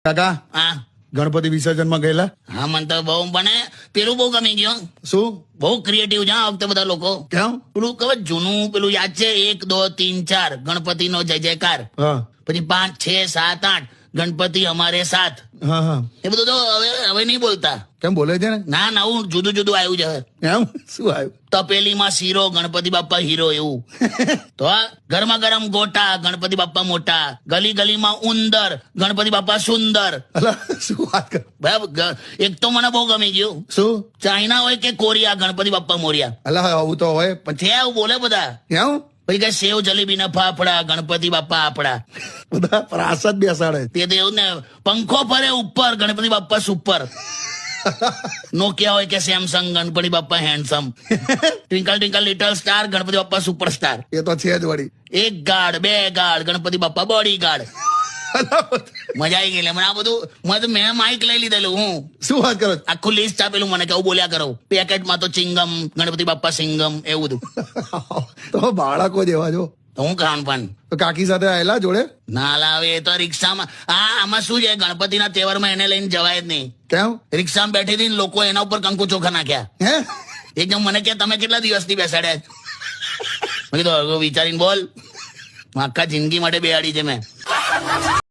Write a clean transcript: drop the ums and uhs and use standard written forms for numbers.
કાકા હા ગણપતિ વિસર્જન માં ગયેલા? હા મને તો બહુ મને પેલું બહુ ગમી ગયું. શું? બહુ ક્રિએટિવ છે આ વખતે બધા લોકો. કેમ? પેલું ખબર જૂનું પેલું યાદ છે 1 2 3 4 ગણપતિ નો જય જયકાર, હા પછી 5 6 7 8 ગણપતિ અમારે સાથ, હા હા. એ બધું તો હવે નહીં બોલતા. કેમ બોલે છે ને? ના નવું જુદું જુદું આવ્યું છે. એમ શું આવ્યું? તપેલીમાં શીરો ગણપતિ બાપ્પા હીરો એવું. તો આ ગરમા ગરમ ગોટા ગણપતિ બાપ્પા મોટા, ગલી ગલીમાં ઉંદર ગણપતિ બાપ્પા સુંદર. અલા શું વાત કર? બરાબર. એક તો મને બહુ ગમી ગયું, શું? ચાઇના હોય કે કોરિયા ગણપતિ બાપ્પા મોર્યા. અલા આવું તો હોય પણ છે આવું બોલે બધા. કેમ? પછી કે સેવ જલેબી ના ફાફડા ગણપતિ બાપ્પા આપડા. બધા પ્રાસાદ બેસાડે. તે તો એવું ને, પંખો ફરે ઉપર ગણપતિ બાપ્પા સુપર. નોકિયા હોય કે Samsung Ganpati Bappa handsome. Twinkle twinkle little star Ganpati Bappa superstar. એ તો છે જ વળી. 1 guard 2 guard Ganpati Bappa bodyguard. મજા આવી ગઈ. મને આ બધું મેં માઇક લઈ લીધેલું. હું શું વાત કરો? આખું લિસ્ટ આપેલું મને કે આવું બોલ્યા કરો. પેકેટમાં તો ચિંગમ ગણપતિ બાપ્પા સિંગમ એવું બધું. તો બાળકો જેવા જો. તો હું ખાન પાન તો કાકી સાથે આયેલા જોડે? ના લાવે એ તો રિક્ષામાં. આમાં શું છે, ગણપતિના તહેવારમાં એને લઈને જવાય જ નહીં. કેમ? રિક્ષામાં બેઠી હતી ને લોકો એના ઉપર કંકુ ચોખા નાખ્યા. હે? એકદમ મને કે તમે કેટલા દિવસથી બેસાડ્યા? મેં કીધું વિચારીને બોલ. આખા જિંદગી માટે બેહાડી છે મેં.